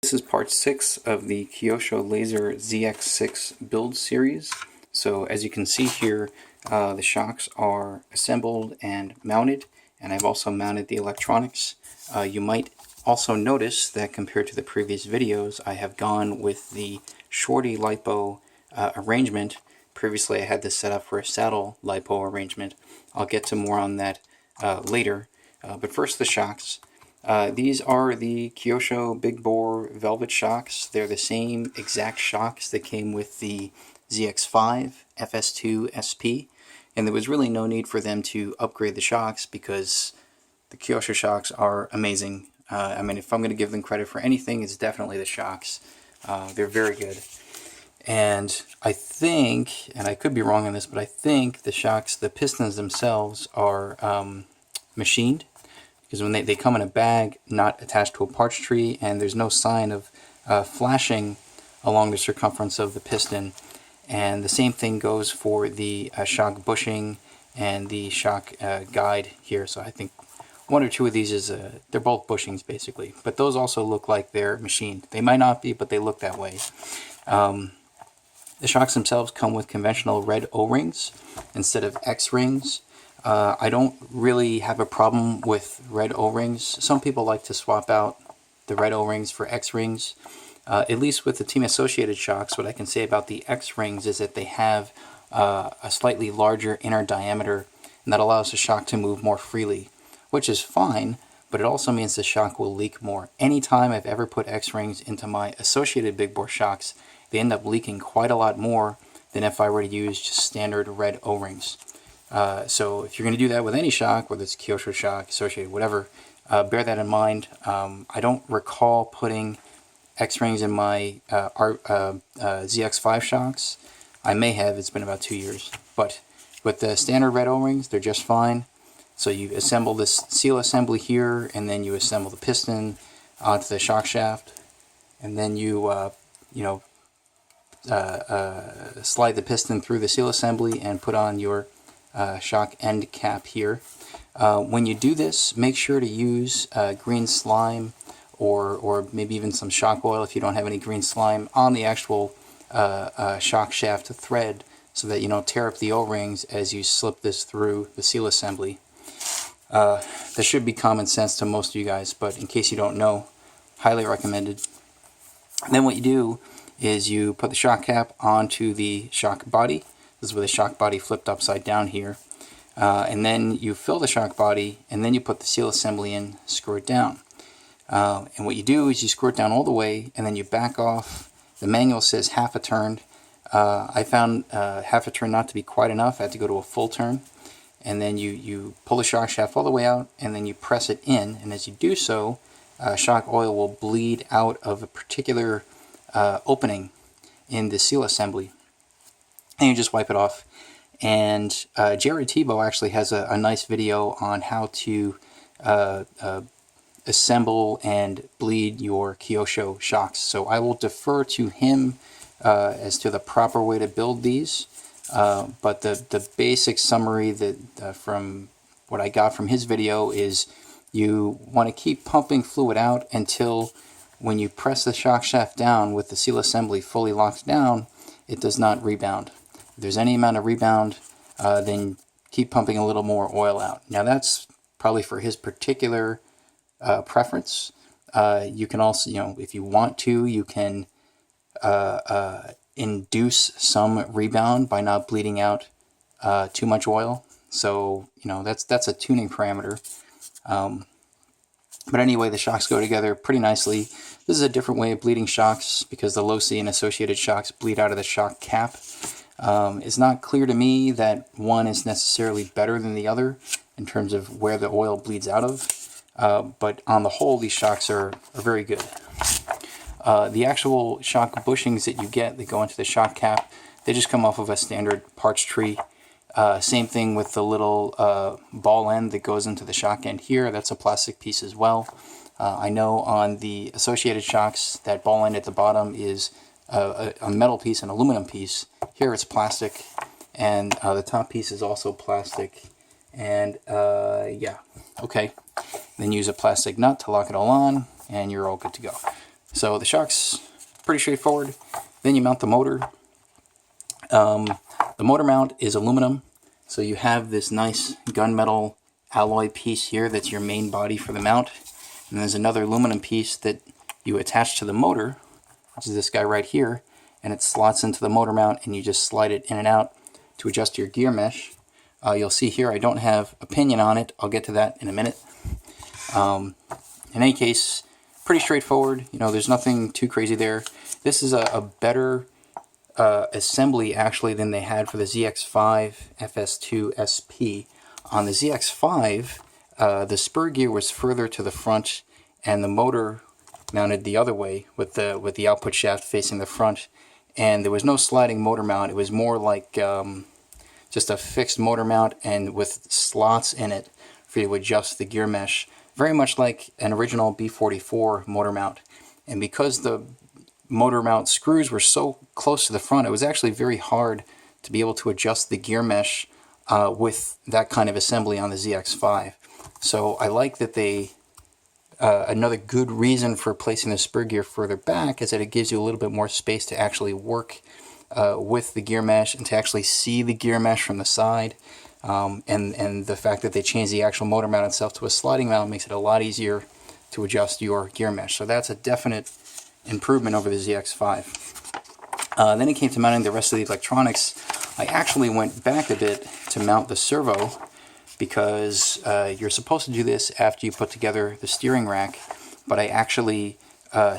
This is part 6 of the Kyosho Lazer ZX6 build series. So as you can see here, the shocks are assembled and mounted, and I've also mounted the electronics. You might also notice that compared to the previous videos, I have gone with the shorty LiPo arrangement. Previously I had this set up for a saddle LiPo arrangement. I'll get to more on that later. But first the shocks. These are the Kyosho Big Bore Velvet shocks. They're the same exact shocks that came with the ZX5 FS2 SP, and there was really no need for them to upgrade the shocks because the Kyosho shocks are amazing. I mean, if I'm going to give them credit for anything, it's definitely the shocks. They're very good. And I think, and I could be wrong on this, but I think the shocks, the pistons themselves are machined. Because when they come in a bag, not attached to a parts tree, and there's no sign of flashing along the circumference of the piston. And the same thing goes for the shock bushing and the shock guide here. So I think one or two of these is, they're both bushings basically. But those also look like they're machined. They might not be, but they look that way. The shocks themselves come with conventional red O-rings instead of X-rings. I don't really have a problem with red O-rings. Some people like to swap out the red O-rings for X-rings. At least with the Team Associated shocks, what I can say about the X-rings is that they have a slightly larger inner diameter, and that allows the shock to move more freely, which is fine, but it also means the shock will leak more. Anytime I've ever put X-rings into my Associated Big Bore shocks, they end up leaking quite a lot more than if I were to use just standard red O-rings. So if you're going to do that with any shock, whether it's Kyosho shock, Associated, whatever, bear that in mind. I don't recall putting X-rings in my ZX5 shocks. I may have, it's been about 2 years. But with the standard red O-rings, they're just fine. So you assemble this seal assembly here, and then you assemble the piston onto the shock shaft, and then you, slide the piston through the seal assembly and put on your shock end cap here. When you do this, make sure to use green slime or maybe even some shock oil if you don't have any green slime on the actual shock shaft thread so that you don't tear up the O-rings as you slip this through the seal assembly. That should be common sense to most of you guys, but in case you don't know, highly recommended. And then what you do is you put the shock cap onto the shock body. This is with the shock body flipped upside down here. And then you fill the shock body, and then you put the seal assembly in, screw it down. And what you do is you screw it down all the way, and then you back off. The manual says half a turn. I found half a turn not to be quite enough. I had to go to a full turn. And then you pull the shock shaft all the way out, and then you press it in. And as you do so, shock oil will bleed out of a particular opening in the seal assembly. And you just wipe it off. And Jerry Tebow actually has a nice video on how to assemble and bleed your Kyosho shocks. So I will defer to him as to the proper way to build these. But the basic summary that from what I got from his video is you want to keep pumping fluid out until when you press the shock shaft down with the seal assembly fully locked down, it does not rebound. If there's any amount of rebound, then keep pumping a little more oil out. Now that's probably for his particular preference. You can also, if you want to, you can induce some rebound by not bleeding out too much oil. So, that's a tuning parameter. But anyway, the shocks go together pretty nicely. This is a different way of bleeding shocks because the low-C and associated shocks bleed out of the shock cap. It's not clear to me that one is necessarily better than the other in terms of where the oil bleeds out of, but on the whole these shocks are very good. The actual shock bushings that you get that go into the shock cap, they just come off of a standard parts tree. Same thing with the little ball end that goes into the shock end here. That's a plastic piece as well. I know on the associated shocks that ball end at the bottom is a metal piece, an aluminum piece. Here it's plastic, and the top piece is also plastic. And yeah, okay. Then use a plastic nut to lock it all on, and you're all good to go. So the shock's pretty straightforward. Then you mount the motor. The motor mount is aluminum, so you have this nice gunmetal alloy piece here that's your main body for the mount. And there's another aluminum piece that you attach to the motor, which is this guy right here, and it slots into the motor mount, and you just slide it in and out to adjust your gear mesh. You'll see here I don't have a pinion on it. I'll get to that in a minute. In any case, pretty straightforward. You know, there's nothing too crazy there. This is a better assembly actually than they had for the ZX5 FS2 SP. On the ZX5, the spur gear was further to the front, and the motor mounted the other way with the output shaft facing the front, and there was no sliding motor mount. It was more like just a fixed motor mount and with slots in it for you to adjust the gear mesh, very much like an original B44 motor mount. And because the motor mount screws were so close to the front, it was actually very hard to be able to adjust the gear mesh with that kind of assembly on the ZX5. So I like that they, another good reason for placing the spur gear further back is that it gives you a little bit more space to actually work with the gear mesh and to actually see the gear mesh from the side. And the fact that they changed the actual motor mount itself to a sliding mount makes it a lot easier to adjust your gear mesh. So that's a definite improvement over the ZX5. Then it came to mounting the rest of the electronics. I actually went back a bit to mount the servo because you're supposed to do this after you put together the steering rack, but I actually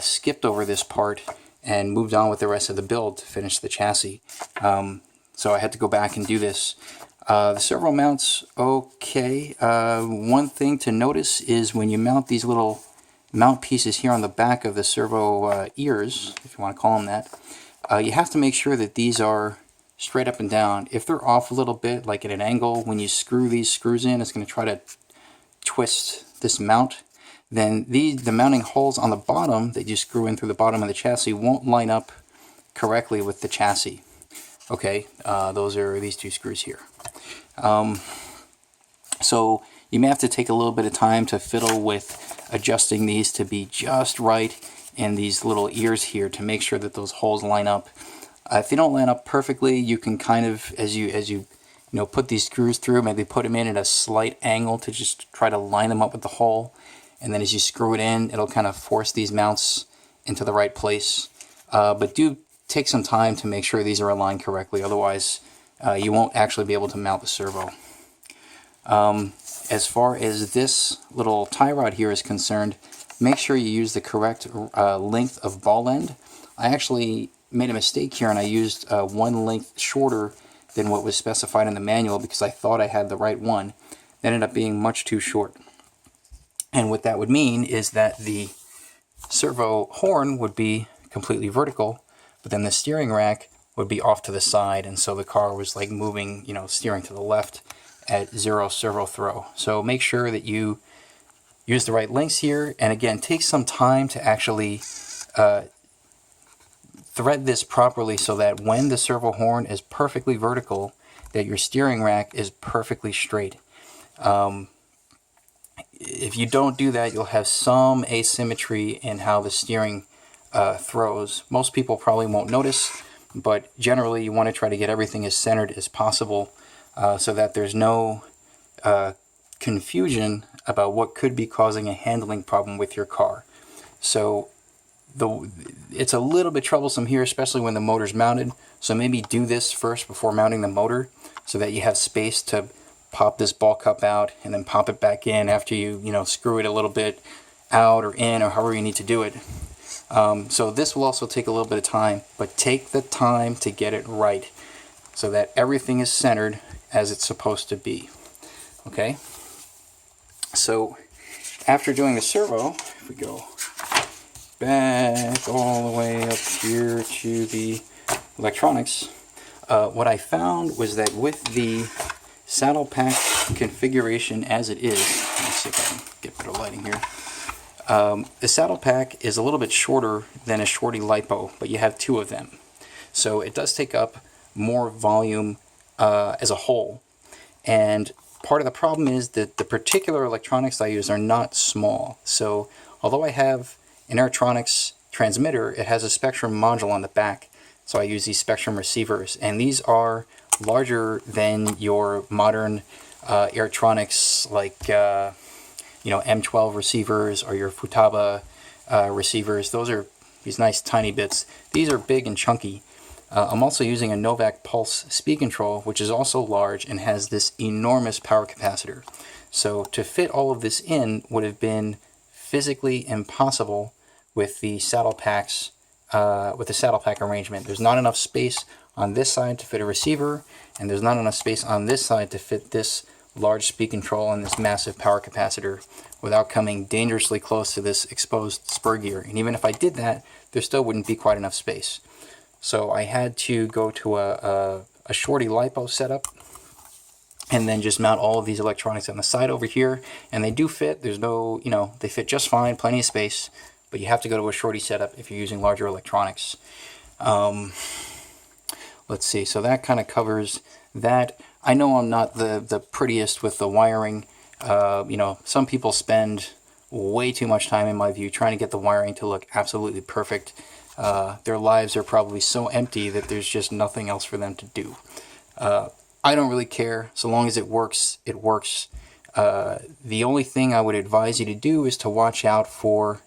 skipped over this part and moved on with the rest of the build to finish the chassis. So I had to go back and do this. The servo mounts okay. One thing to notice is when you mount these little mount pieces here on the back of the servo ears, if you want to call them that, you have to make sure that these are straight up and down. If they're off a little bit, like at an angle, when you screw these screws in, it's going to try to twist this mount. Then the mounting holes on the bottom that you screw in through the bottom of the chassis won't line up correctly with the chassis. Okay, those are these two screws here. So you may have to take a little bit of time to fiddle with adjusting these to be just right in these little ears here to make sure that those holes line up. If they don't line up perfectly, you can kind of, as you put these screws through, maybe put them in at a slight angle to just try to line them up with the hole. And then as you screw it in, it'll kind of force these mounts into the right place. But do take some time to make sure these are aligned correctly, otherwise you won't actually be able to mount the servo. As far as this little tie rod here is concerned, make sure you use the correct length of ball end. I actually made a mistake here and I used one length shorter than what was specified in the manual because I thought I had the right one. It ended up being much too short. And what that would mean is that the servo horn would be completely vertical, but then the steering rack would be off to the side, and so the car was like moving, steering to the left at 0 servo throw. So make sure that you use the right lengths here, and again, take some time to actually thread this properly so that when the servo horn is perfectly vertical, that your steering rack is perfectly straight. If you don't do that, you'll have some asymmetry in how the steering throws. Most people probably won't notice, but generally you want to try to get everything as centered as possible so that there's no confusion about what could be causing a handling problem with your car. So it's a little bit troublesome here, especially when the motor's mounted, so maybe do this first before mounting the motor so that you have space to pop this ball cup out and then pop it back in after you screw it a little bit out or in or however you need to do it. So this will also take a little bit of time, but take the time to get it right so that everything is centered as it's supposed to be. Okay? So after doing the servo, if we go back all the way up here to the electronics, what I found was that with the saddle pack configuration as it is, let me see if I can get better lighting here. The saddle pack is a little bit shorter than a shorty lipo, but you have two of them. So it does take up more volume as a whole. And part of the problem is that the particular electronics I use are not small. So although I have an Aerotronics transmitter, it has a Spectrum module on the back. So I use these Spectrum receivers, and these are larger than your modern electronics, like you know, M12 receivers or your Futaba receivers. Those are these nice tiny bits. These are big and chunky. I'm also using a Novak Pulse speed control, which is also large and has this enormous power capacitor. So to fit all of this in would have been physically impossible with the saddle packs, with the saddle pack arrangement. There's not enough space on this side to fit a receiver, and there's not enough space on this side to fit this large speed control and this massive power capacitor without coming dangerously close to this exposed spur gear. And even if I did that, there still wouldn't be quite enough space. So I had to go to a shorty LiPo setup and then just mount all of these electronics on the side over here. And they do fit. There's no, you know, they fit just fine, plenty of space. But you have to go to a shorty setup if you're using larger electronics. Let's see, so that kind of covers that. I know I'm not the prettiest with the wiring. You know, some people spend way too much time, in my view, trying to get the wiring to look absolutely perfect. Their lives are probably so empty that there's just nothing else for them to do. I don't really care. So long as it works, it works. The only thing I would advise you to do is to watch out for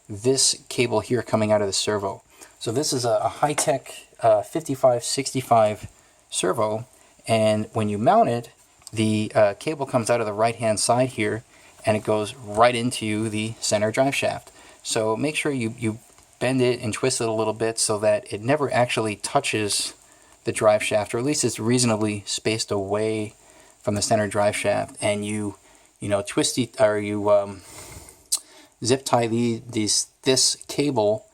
this cable here coming out of the servo. So this is a high-tech 5565 servo, and when you mount it, the cable comes out of the right-hand side here, and it goes right into the center drive shaft. So make sure you bend it and twist it a little bit so that it never actually touches the drive shaft, or at least it's reasonably spaced away from the center drive shaft, and you know, twist it, or you zip tie this cable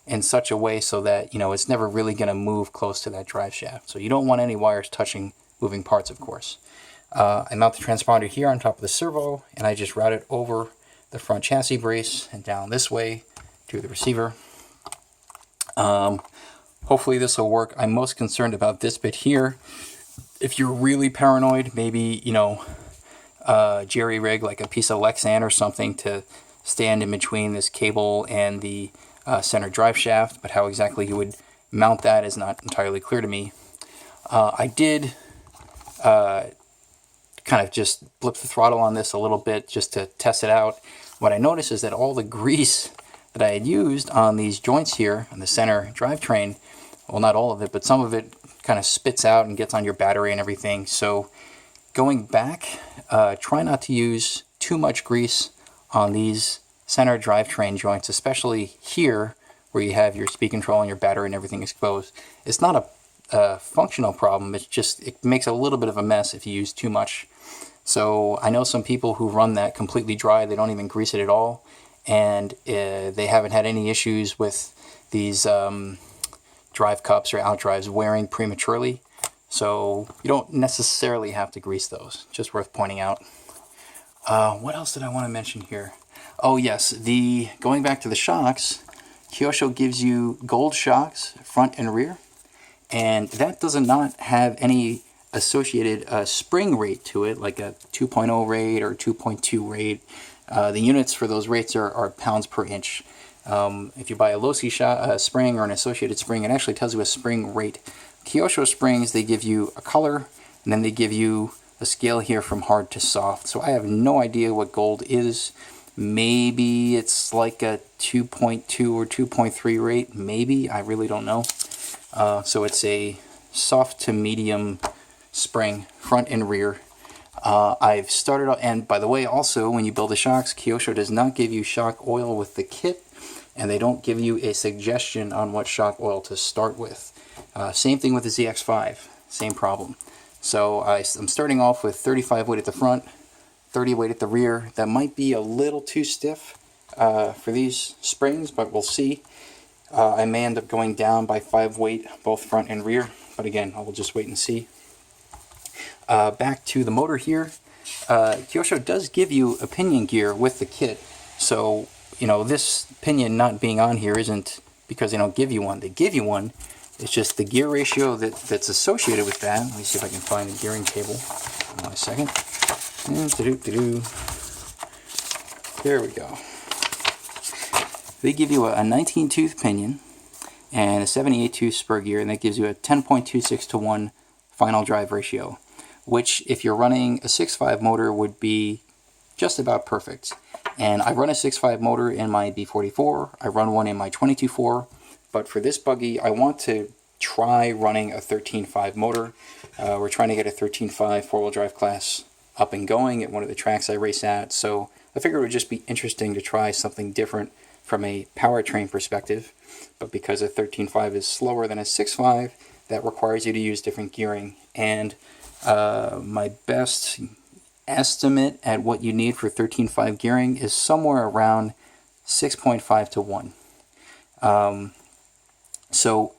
in such a way so that, you know, it's never really going to move close to that drive shaft. So you don't want any wires touching moving parts, of course. I mount the transponder here on top of the servo, and I just route it over the front chassis brace and down this way to the receiver. Hopefully this will work. I'm most concerned about this bit here. If you're really paranoid, maybe, you know, jerry rig like a piece of Lexan or something to stand in between this cable and the center drive shaft, but how exactly you would mount that is not entirely clear to me. I did kind of just blip the throttle on this a little bit just to test it out. What I noticed is that all the grease that I had used on these joints here on the center drivetrain, well, not all of it, but some of it kind of spits out and gets on your battery and everything. So going back, try not to use too much grease on these center drivetrain joints, especially here where you have your speed control and your battery and everything exposed. It's not a functional problem, it's just, it makes a little bit of a mess if you use too much. So I know some people who run that completely dry, they don't even grease it at all, and they haven't had any issues with these drive cups or out drives wearing prematurely. So you don't necessarily have to grease those, just worth pointing out. What else did I want to mention here? Oh yes, going back to the shocks, Kyosho gives you gold shocks, front and rear, and that does not have any associated spring rate to it, like a 2.0 rate or 2.2 rate. The units for those rates are pounds per inch. If you buy a Losi spring or an associated spring, it actually tells you a spring rate. Kyosho springs, they give you a color, and then they give you a scale here from hard to soft. So I have no idea what gold is. Maybe it's like a 2.2 or 2.3 rate, maybe, I really don't know. So it's a soft to medium spring, front and rear. I've started, and by the way, also when you build the shocks, Kyosho does not give you shock oil with the kit, and they don't give you a suggestion on what shock oil to start with. Same thing with the ZX5, same problem. So I'm starting off with 35 weight at the front, 30 weight at the rear. That might be a little too stiff for these springs, but we'll see. I may end up going down by 5 weight, both front and rear, but again, I will just wait and see. Back to the motor here. Kyosho does give you a pinion gear with the kit, so you know, this pinion not being on here isn't because they don't give you one. They give you one. It's just the gear ratio that's associated with that. Let me see if I can find the gearing table. Hold on a second. There we go. They give you a 19 tooth pinion and a 78 tooth spur gear, and that gives you a 10.26 to 1 final drive ratio, which if you're running a 6.5 motor would be just about perfect. And I run a 6.5 motor in my B44, I run one in my 22.4, but for this buggy I want to try running a 13.5 motor. We're trying to get a 13.5 four-wheel drive class up and going at one of the tracks I race at, so I figured it would just be interesting to try something different from a powertrain perspective. But because a 13.5 is slower than a 6.5, that requires you to use different gearing. And my best estimate at what you need for 13.5 gearing is somewhere around 6.5 to 1. So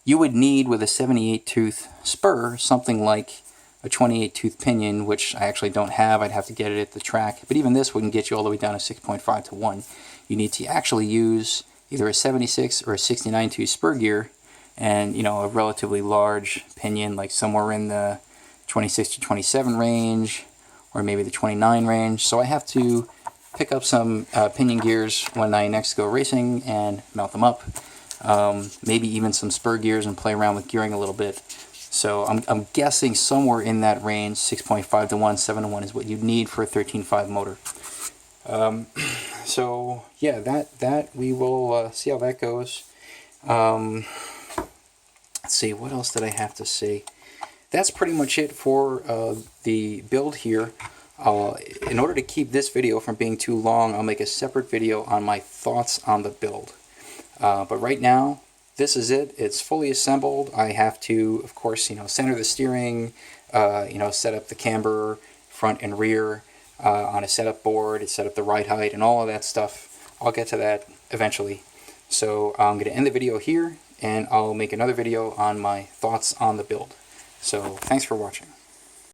you would need, with a 78 tooth spur, something like a 28 tooth pinion, which I actually don't have. I'd have to get it at the track. But even this wouldn't get you all the way down to 6.5 to 1. You need to actually use either a 76 or a 69 tooth spur gear, and a relatively large pinion, like somewhere in the 26 to 27 range, or maybe the 29 range. So I have to pick up some pinion gears when I next go racing and mount them up. Maybe even some spur gears and play around with gearing a little bit. So I'm guessing somewhere in that range, 6.5 to 1, 7 to 1 is what you need for a 13.5 motor. So yeah, that we will see how that goes. Let's see, what else did I have to say? That's pretty much it for the build here. In order to keep this video from being too long, I'll make a separate video on my thoughts on the build. But right now, this is it. It's fully assembled. I have to, of course, center the steering, set up the camber, front and rear on a setup board, set up the ride height, and all of that stuff. I'll get to that eventually. So I'm going to end the video here, and I'll make another video on my thoughts on the build. So thanks for watching.